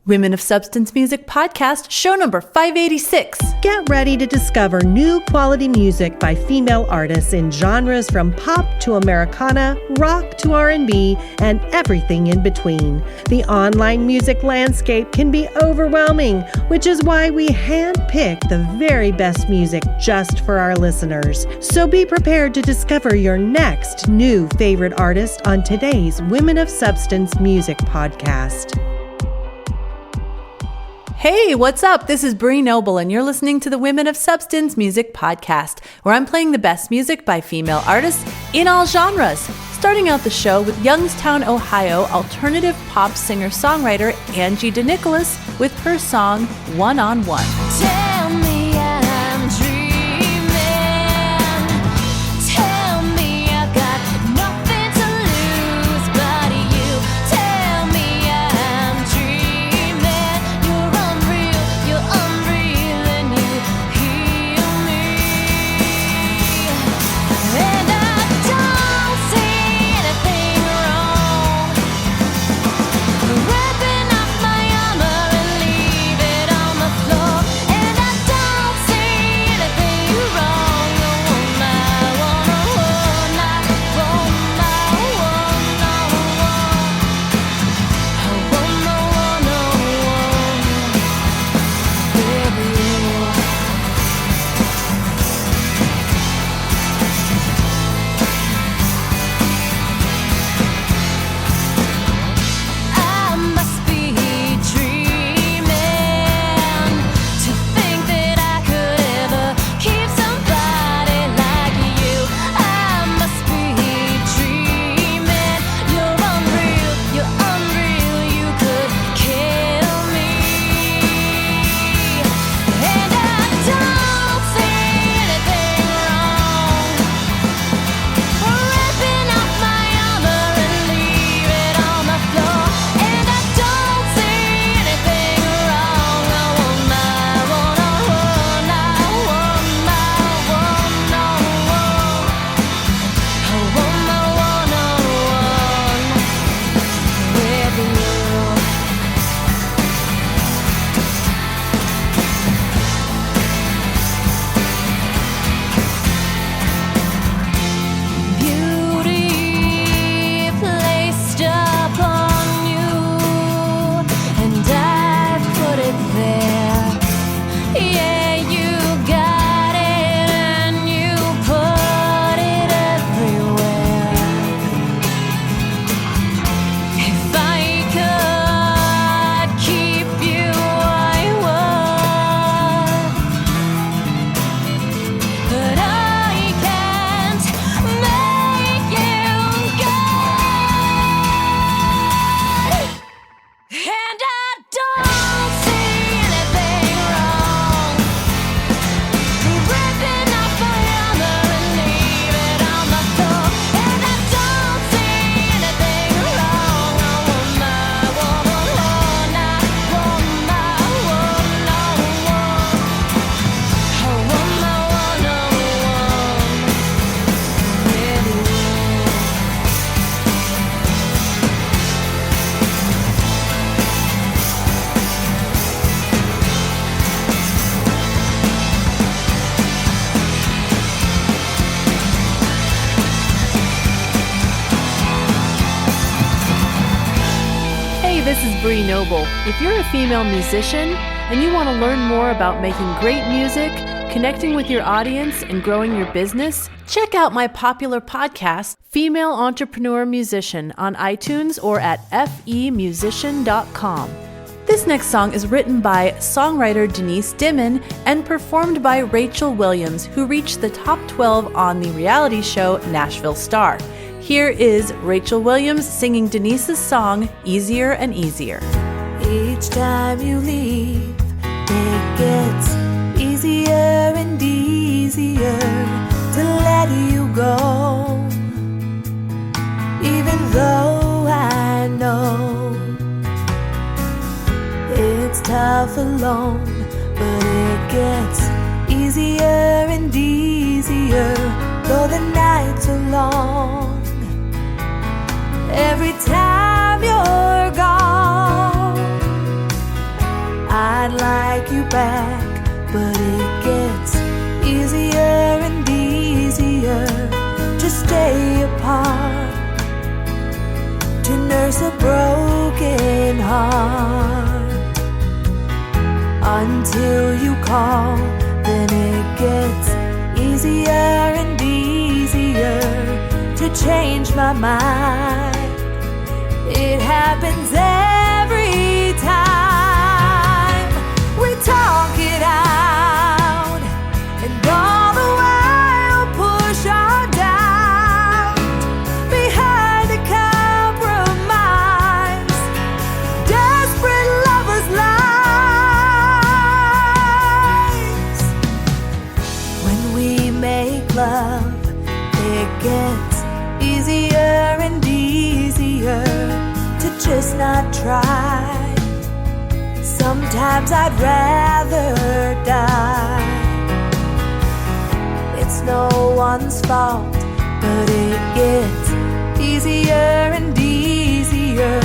Women of Substance Music Podcast, show number 586. Get ready to discover new quality music by female artists in genres from pop to Americana, rock to R&B, and everything in between. The online music landscape can be overwhelming, which is why we handpick the very best music just for our listeners. So be prepared to discover your next new favorite artist on today's Women of Substance Music Podcast. Hey, what's up? This is Bree Noble, and you're listening to the Women of Substance Music Podcast, where I'm playing the best music by female artists in all genres. Starting out the show with Youngstown, Ohio, alternative pop singer-songwriter Angie DeNicholas with her song One on One. Tell me I'm dreaming. Tell me I've got nothing to lose but you. Tell me I'm dreaming. You're unreal, and you heal me. And I don't see anything wrong. Wrapping up my armor and leave it on the floor. And I don't see anything wrong. I want my one-on-one. I want my one-on-one. I want my one-on-one with you. I must be dreaming to think that I could ever keep somebody like you. I must be dreaming. You're unreal, you could kill me. And I don't see anything wrong. Wrapping up my armor and leave it on the floor. And I don't see anything wrong. I want my one-on-one. I want my one-on-one. I want my one-on-one with you. Beauty placed upon you, and I put it there. Yeah, you got it, and you put it everywhere. If I could keep you, I would. But I can't make you good. And I don't see anything wrong. Ripping off my armor and leave it on the floor. And I don't see anything wrong. I want my one-on-one. I want my one-on-one. I want my one-on-one with you. Hey, this is Bree Noble. If you're a female musician and you want to learn more about making great music, connecting with your audience, and growing your business, check out my popular podcast, Female Entrepreneur Musician, on iTunes or at femusician.com. This next song is written by songwriter Denise Dimin and performed by Rachel Williams, who reached the top 12 on the reality show Nashville Star. Here is Rachel Williams singing Denise's song, Easier and Easier. Each time you leave, it gets easier and easier to let you go. Even though I know it's tough alone, but it gets easier and easier, though the nights are long. Every time you're gone, I'd like you back, but it gets easier and easier to stay apart, to nurse a broken heart. Until you call, then it gets easier and easier to change my mind. It happens every time we talk it out, and all the while push our doubt behind a compromise. Desperate lovers' lies. When we make love, it gets easier and easier to just not try. Sometimes I'd rather die. It's no one's fault, but it gets easier and easier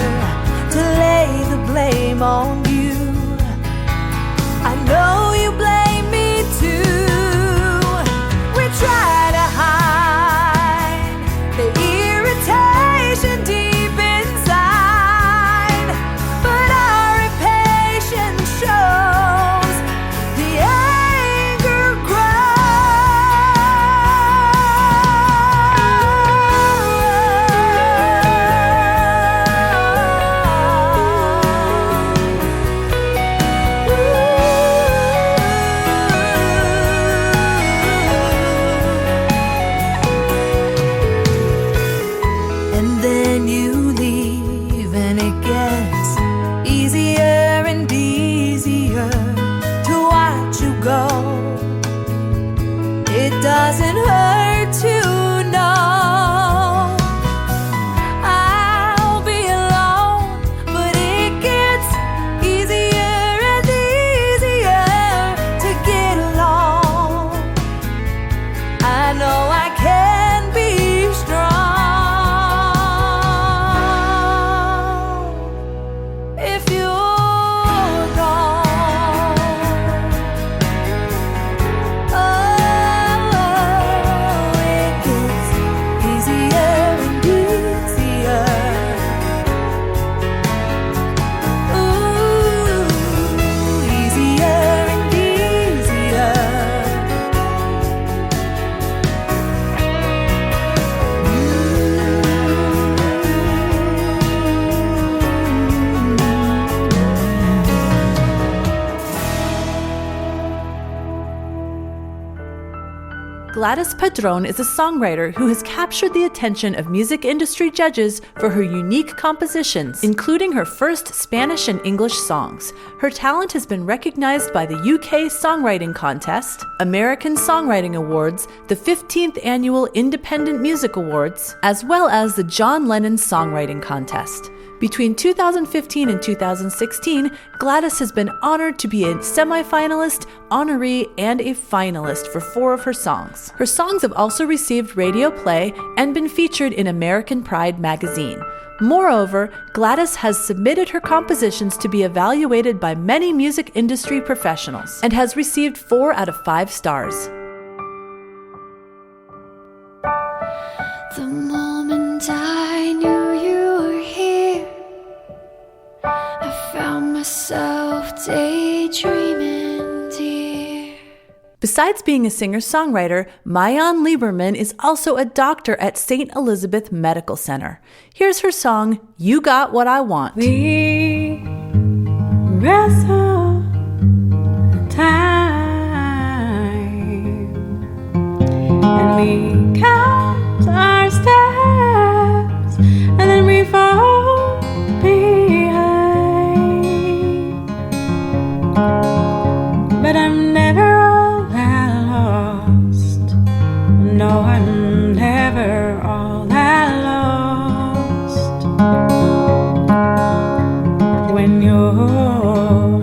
to lay the blame on you. I know you blame me too. We try to hide the irritation deep inside, but our impatience shows, the anger and then you leave, and it gets easier and easier to watch you go. It doesn't hurt to know I'll be alone, but it gets easier and easier to get along. I know I can be strong if you're gone. Oh, it gets easier and easier. Ooh, easier and easier. Gladys Padron is a songwriter who has captured the attention of music industry judges for her unique compositions, including her first Spanish and English songs. Her talent has been recognized by the UK Songwriting Contest, American Songwriting Awards, the 15th Annual Independent Music Awards, as well as the John Lennon Songwriting Contest. Between 2015 and 2016, Gladys has been honored to be a semi-finalist, honoree, and a finalist for 4 of her songs. Her songs have also received radio play and been featured in American Pride magazine. Moreover, Gladys has submitted her compositions to be evaluated by many music industry professionals and has received 4 out of 5 stars. The moment I knew you were here, I found myself daydreaming, dear. Besides being a singer-songwriter, Maayan Lieberman is also a doctor at St. Elizabeth Medical Center. Here's her song, You Got What I Want. We wrestle time, and we count our steps, and then we fall behind. But I'm never all that lost. No, I'm never all that lost. When you're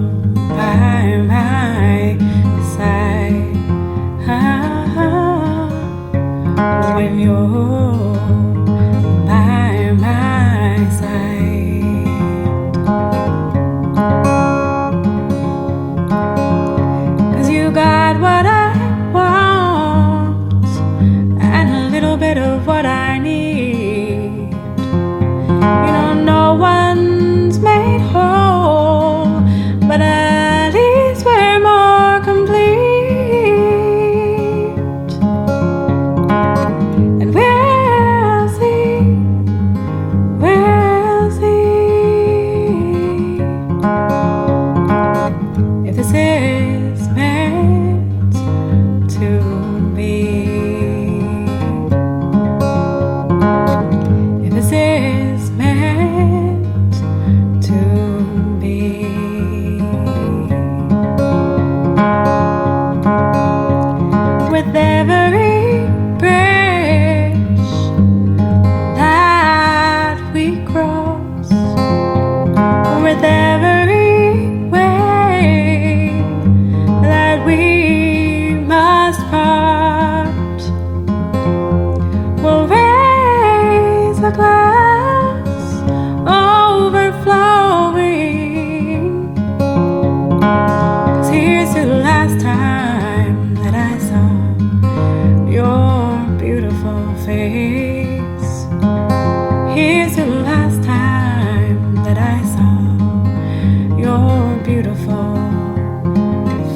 beautiful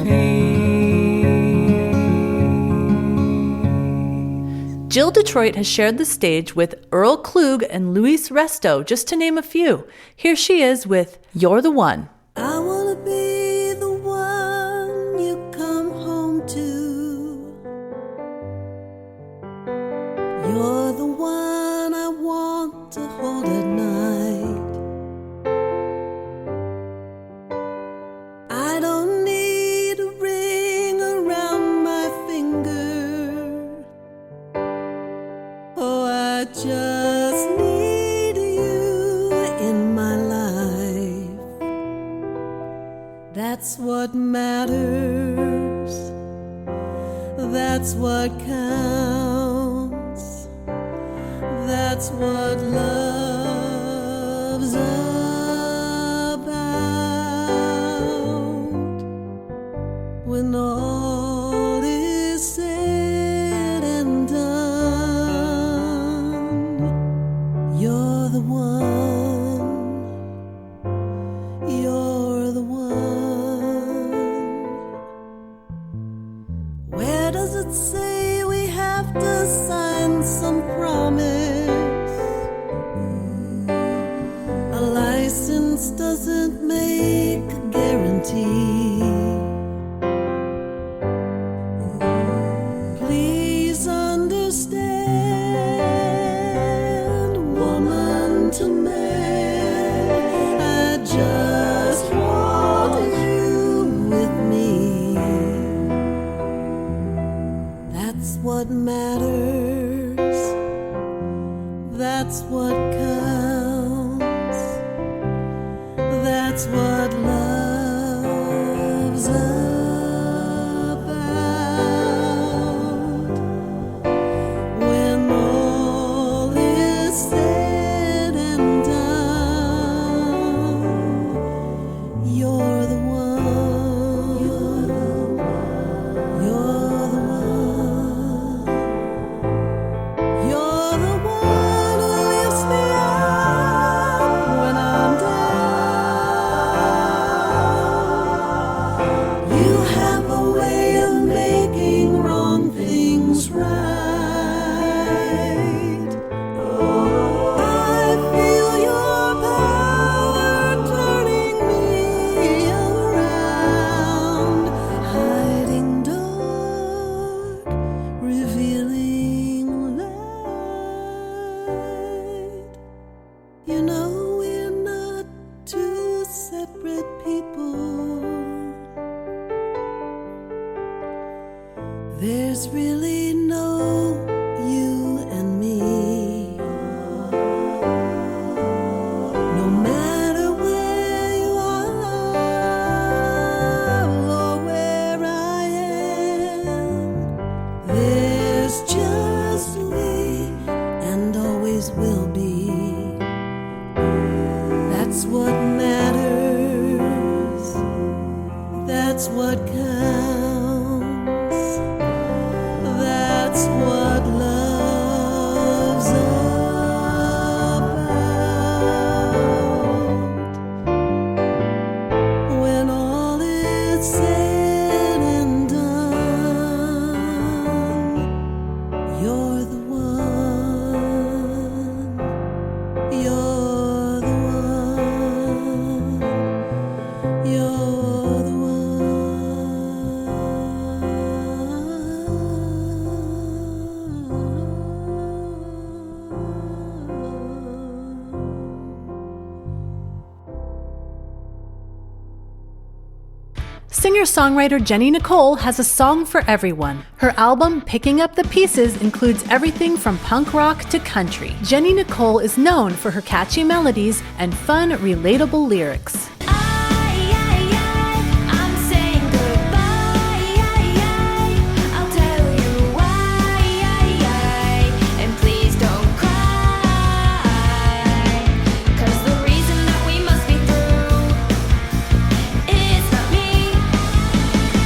face. Jill Detroit has shared the stage with Earl Klug and Luis Resto, just to name a few. Here she is with You're the One. I wanna be the one you come home to. You're the one I want to hold at night. I don't need a ring around my finger. Oh, I just need you in my life. That's what matters. That's what counts. That's what love's about. When all is said and done, you're the one. You're the one. Where does it say we have to sign some promise? A license doesn't make a guarantee. Please understand, woman to man, I just want you with me. That's what matters. That's what counts. That's what love's about. When all is said and done, you're the one. You're the one. You're the one. You're the one who lifts me up when I'm down. You have a way of making wrong things right. I feel your power turning me around, hiding dark, revealing light. You know we're not two separate people. There's really no you and me. No matter where you are or where I am, there's just me and always will be. That's what matters. That's what counts. That's what love's about. When all is said and done, you're the one. You're the one. You're the Singer-songwriter Jenny Nicole has a song for everyone. Her album, Picking Up the Pieces, includes everything from punk rock to country. Jenny Nicole is known for her catchy melodies and fun, relatable lyrics. I'm saying goodbye. I'll tell you why. And please don't cry. 'Cause the reason that we must be through is not me.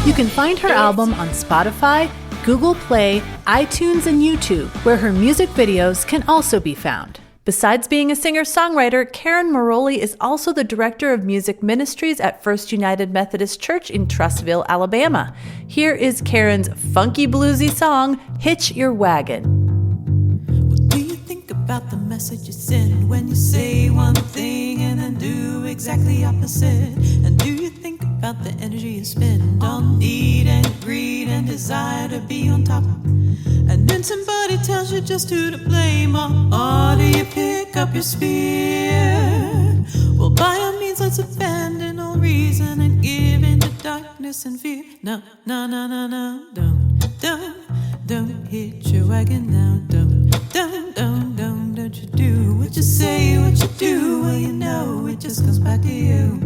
You can find her album on Spotify, Google Play, iTunes, and YouTube, where her music videos can also be found. Besides being a singer-songwriter, Karen Marrolli is also the director of music ministries at First United Methodist Church in Trussville, Alabama. Here is Karen's funky bluesy song, Hitch Your Wagon. What do you think about the message you send when you say one thing and then do exactly opposite? And do you think about the energy you spend on need and greed and desire to be on top? And then somebody tells you just who to blame, or do you pick up your spear? Well, by all means, let's abandon all reason and give in to darkness and fear. No, no, no, no, no, don't hit your wagon now. Don't you do what you say, what you do. Well, you know it just comes back to you.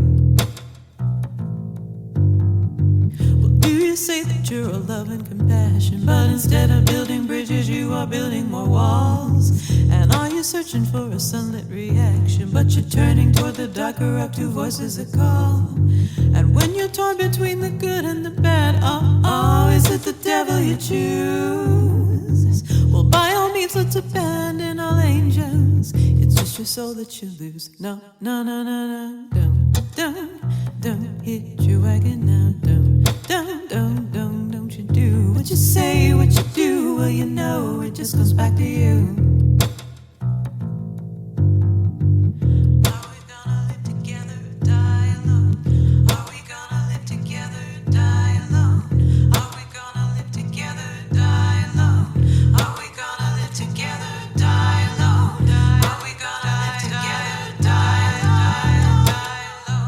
You say that you're all love and compassion, but instead of building bridges, you are building more walls. And are you searching for a sunlit reaction, but you're turning toward the dark, corrupt two voices that call? And when you're torn between the good and the bad, is it the devil you choose? Well, by all means, let's abandon all angels. It's just your soul that you lose. No, no, no, no, no, don't hit your wagon now. Don't you do what you say, what you do. Well, you know it just comes back to you. Are we gonna live together or die alone? Are we gonna live together or die alone? Are we gonna live together or die alone? Are we gonna live together or die alone? Are we gonna live together or die alone?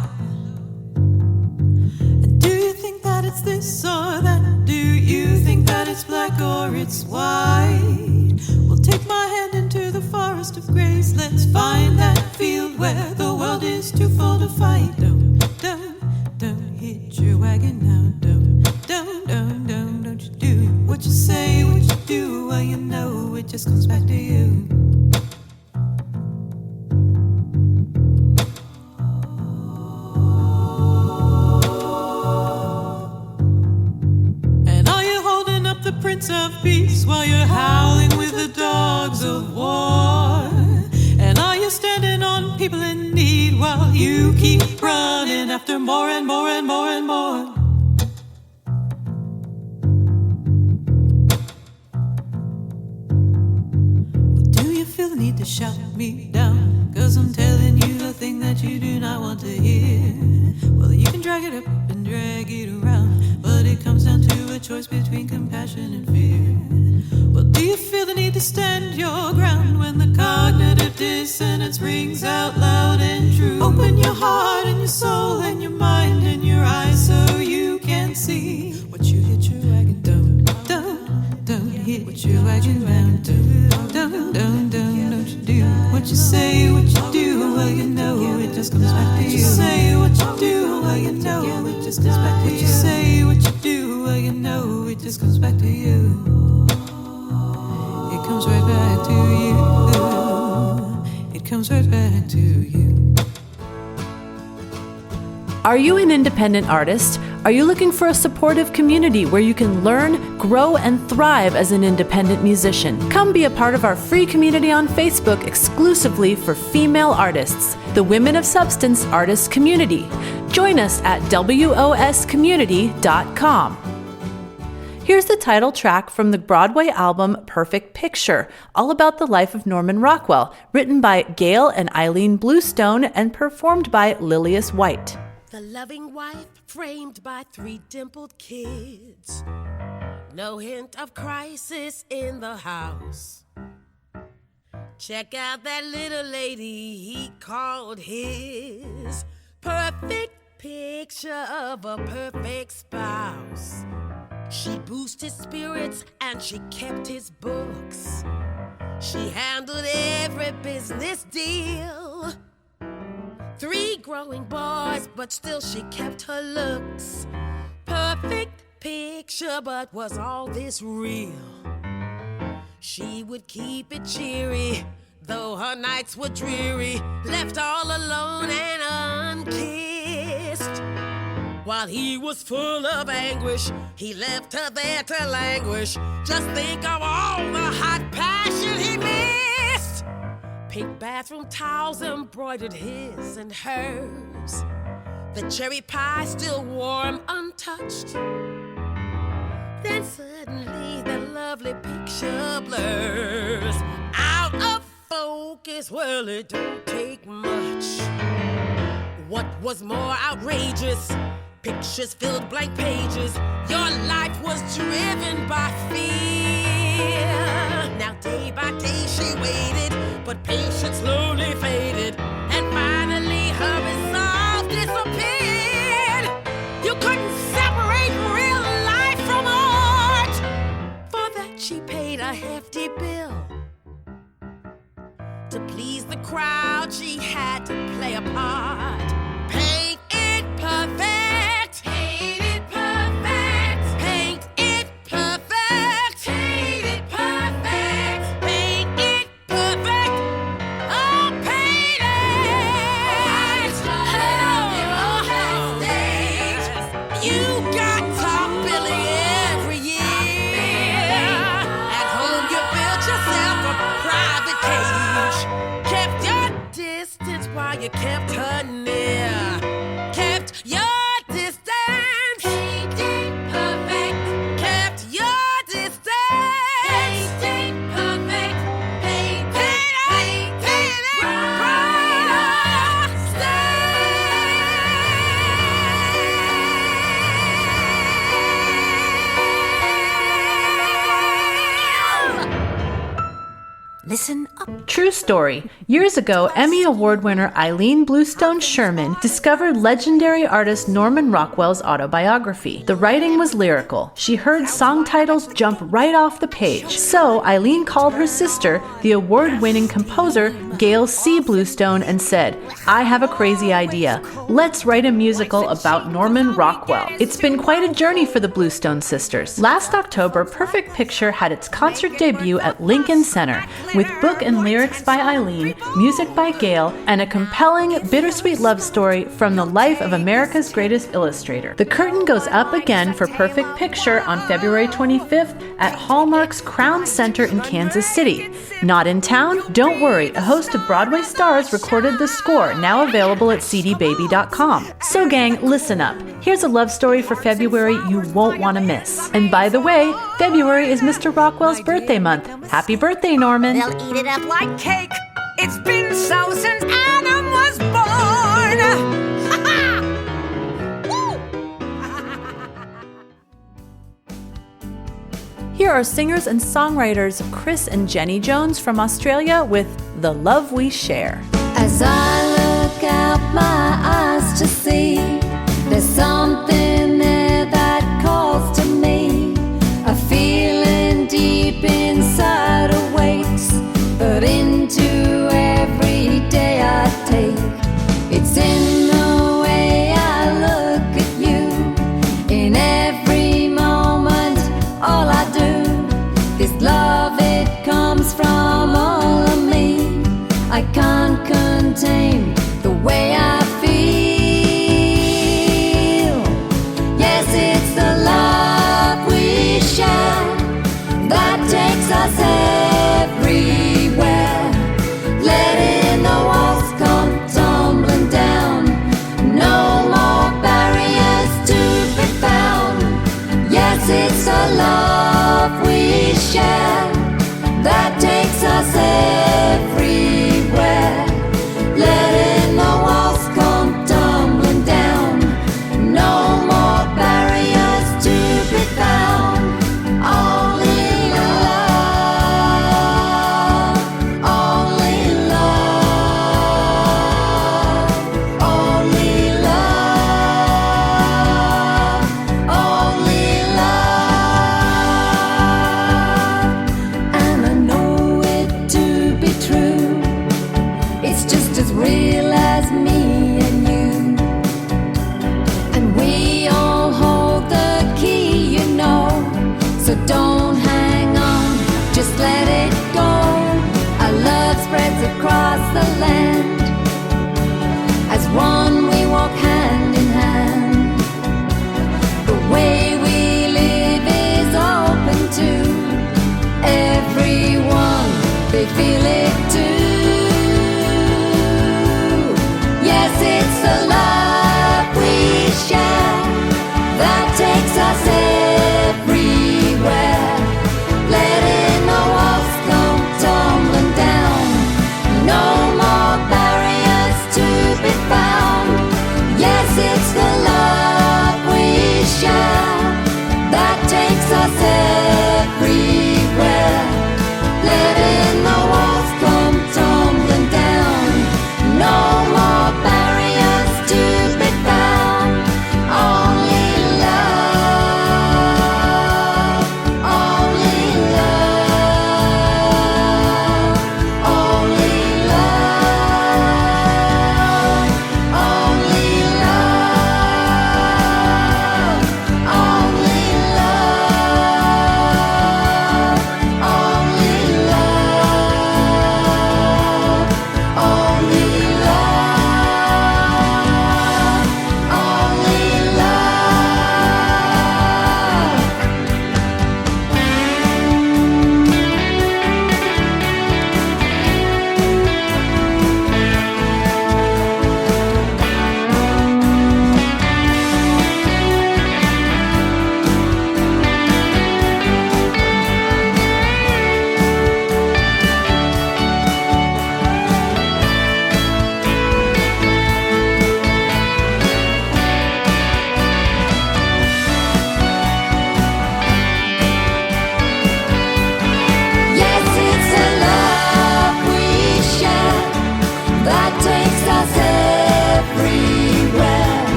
And do you think that it's this or that? Do you think that it's black or it's white? Well, take my hand into the forest of grace. Let's find that field where the world is too full to fight. Don't hit your wagon now. Don't you do what you say, what you do. Well, you know it just comes back to you. Prince of Peace while you're howling with the dogs of war? And are you standing on people in need while you keep running after more and more and more and more? Well, do you feel the need to shout me down? 'Cause I'm telling you the thing that you do not want to hear. Well, you can drag it up and drag it around, but it comes down to a choice between compassion and fear. Well, do you feel the need to stand your ground when the cognitive dissonance rings out loud and true? Open your heart and your soul and your mind and your eyes so you can see what you hit your wagon. Don't hit what your wagon round. Don't you do what you say, what you do. Well, you know it just comes back to you. Say what you do. Well, you know it just comes back to you. What you say, what you do. Well, you know it just comes back to you. It comes right back to you. It comes right back to you. Are you an independent artist? Are you looking for a supportive community where you can learn, grow, and thrive as an independent musician? Come be a part of our free community on Facebook exclusively for female artists, the Women of Substance Artists Community. Join us at woscommunity.com. Here's the title track from the Broadway album Perfect Picture, all about the life of Norman Rockwell, written by Gail and Eileen Bluestone and performed by Lillias White. The loving wife framed by 3 dimpled kids. No hint of crisis in the house. Check out that little lady he called his. Perfect picture of a perfect spouse. She boosted spirits and she kept his books. She handled every business deal. 3 growing boys, but still she kept her looks. Perfect picture, but was all this real? She would keep it cheery, though her nights were dreary. Left all alone and unkissed. While he was full of anguish, he left her there to languish. Just think of all the hot passion he missed. Pink bathroom towels embroidered his and hers. The cherry pie still warm, untouched. Then suddenly that lovely picture blurs out of focus. Well, it don't take much. What was more outrageous? Pictures filled blank pages. Your life was driven by fear. Now day by day she waited, but patience slowly faded, and finally her resolve disappeared. You couldn't separate real life from art. For that she paid a hefty bill. To please the crowd she had to play a part. Paint it perfect. Paint it perfect. Paint it perfect. Paint it perfect. Paint it perfect. Oh, paint it. You got top billing every year. At home you built yourself a private cage. Kept your distance while you kept her near. Kept your distance. Paint it perfect. Kept your distance. Paint it perfect. Paint it, paint it brighter. Listen up. True story. Years ago, Emmy Award winner Eileen Bluestone Sherman discovered legendary artist Norman Rockwell's autobiography. The writing was lyrical. She heard song titles jump right off the page. So Eileen called her sister, the award-winning composer Gail C. Bluestone, and said, "I have a crazy idea. Let's write a musical about Norman Rockwell." It's been quite a journey for the Bluestone sisters. Last October, Perfect Picture had its concert debut at Lincoln Center, with book and lyrics by Eileen, music by Gail, and a compelling, bittersweet love story from the life of America's greatest illustrator. The curtain goes up again for Perfect Picture on February 25th at Hallmark's Crown Center in Kansas City. Not in town? Don't worry, a host of Broadway stars recorded the score, now available at cdbaby.com. So gang, listen up. Here's a love story for February you won't want to miss. And by the way, February is Mr. Rockwell's birthday month. Happy birthday, Norman. They'll eat it up like cake. It's been so since Adam was born. Here are singers and songwriters Chris and Jenny Jones from Australia with The Love We Share. As I look out my eyes to see, there's something there that calls to me. A feeling deep inside awaits, but into every day I take. It's in the way I look at you, in every moment, all I do. This love, it comes from all of me. I can't contain the way I feel. Yes, it's the love we share that takes us everywhere. Letting the walls come tumbling down. No more barriers to be found. Yes, it's the love we share that takes us everywhere. Letting the walls come tumbling down. No more barriers to be found. Only love, only love, only love, only love.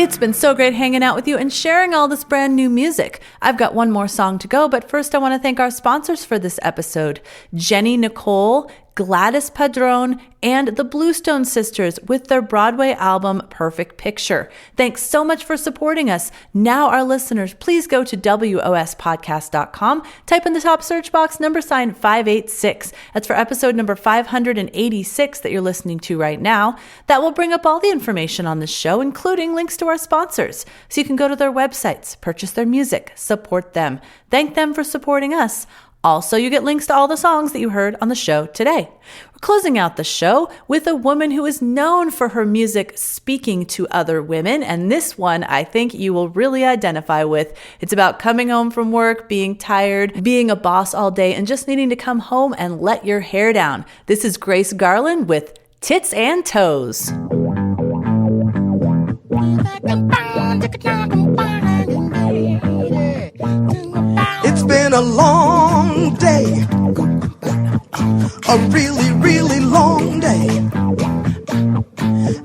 It's been so great hanging out with you and sharing all this brand new music. I've got one more song to go, but first I want to thank our sponsors for this episode, Jenny Nicole, Gladys Padron, and the Bluestone sisters with their Broadway album, Perfect Picture. Thanks so much for supporting us. Now, our listeners, please go to WOSpodcast.com, type in the top search box # 586. That's for episode number 586 that you're listening to right now. That will bring up all the information on this show, including links to our sponsors. So you can go to their websites, purchase their music, support them. Thank them for supporting us. Also, you get links to all the songs that you heard on the show today. We're closing out the show with a woman who is known for her music speaking to other women, and this one I think you will really identify with. It's about coming home from work, being tired, being a boss all day, and just needing to come home and let your hair down. This is Grace Garland with Tits and Toes. It's been a long day, a really, really long day.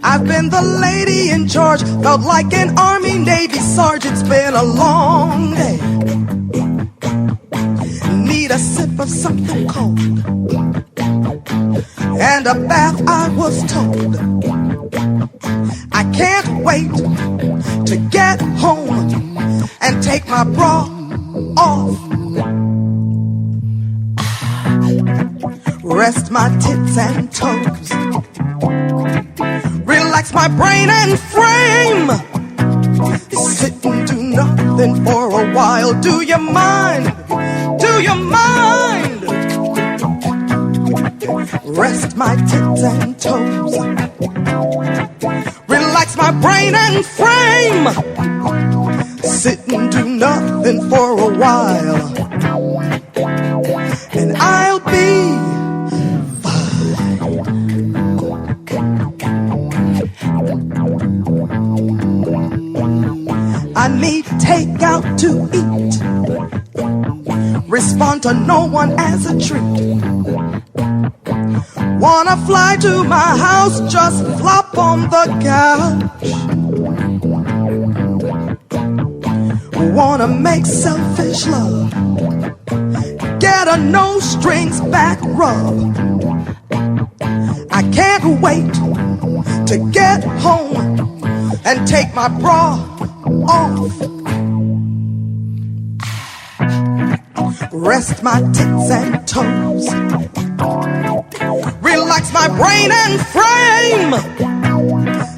I've been the lady in charge, felt like an Army Navy sergeant. It's been a long day. Need a sip of something cold and a bath, I was told. I can't wait to get home and take my bra off. Rest my tits and toes, relax my brain and frame, sit and do nothing for a while. Do you mind? Do you mind? Rest my tits and toes, relax my brain and frame, sit and do nothing for a while, and I'll be fine. I need takeout to eat, respond to no one as a treat. Wanna fly to my house, just flop on the couch. Wanna make selfish love, get a no strings back rub. I can't wait to get home and take my bra off. Rest my tits and toes, relax my brain and frame,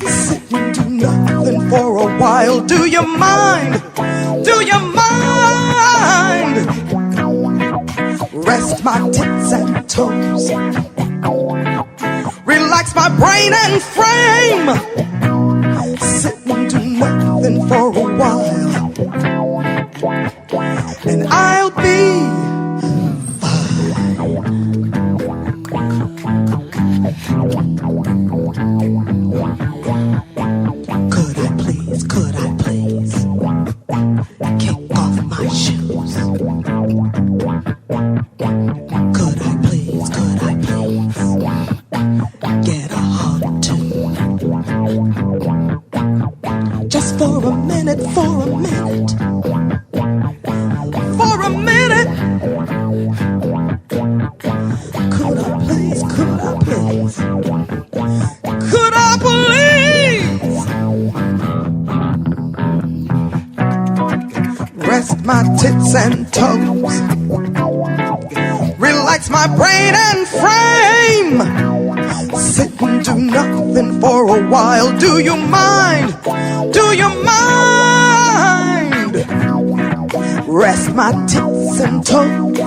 sit and do nothing for a while. Do you mind? Do you mind? Rest my tits and toes, relax my brain and frame, sit and do nothing for a while, and I'll be fine. Could I please kick off my shoes? Could I please get a hug too? Just for a minute, for a minute. Could I please? Rest my tits and toes, relax my brain and frame, sit and do nothing for a while. Do you mind? Do you mind? Rest my tits and toes,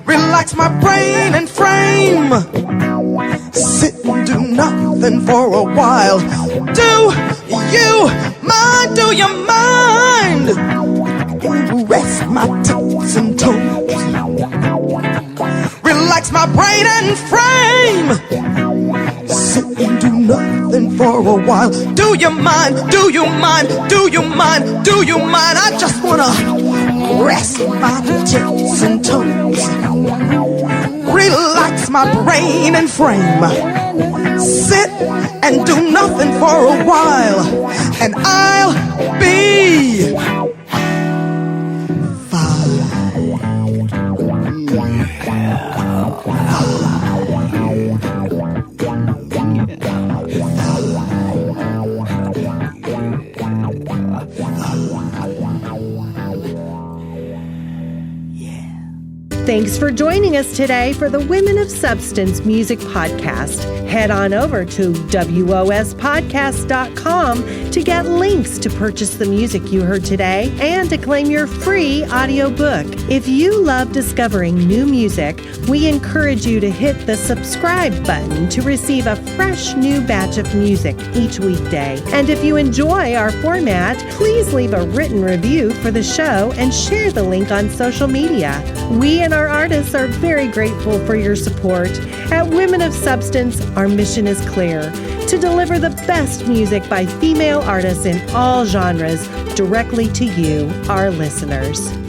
relax my brain and frame, sit and do nothing for a while. Do you mind? Do you mind? Rest my tits and toes, relax my brain and frame, sit and do nothing for a while. Do you mind? Do you mind? Do you mind? Do you mind? I just wanna rest my tits and toes, relax my brain and frame, sit and do nothing for a while, and I'll be Thanks for joining us today for the Women of Substance Music Podcast. Head on over to wospodcast.com to get links to purchase the music you heard today and to claim your free audiobook. If you love discovering new music, we encourage you to hit the subscribe button to receive a fresh new batch of music each weekday. And if you enjoy our format, please leave a written review for the show and share the link on social media. We and our artists are very grateful for your support. At Women of Substance, our mission is clear: to deliver the best music by female artists in all genres directly to you, our listeners.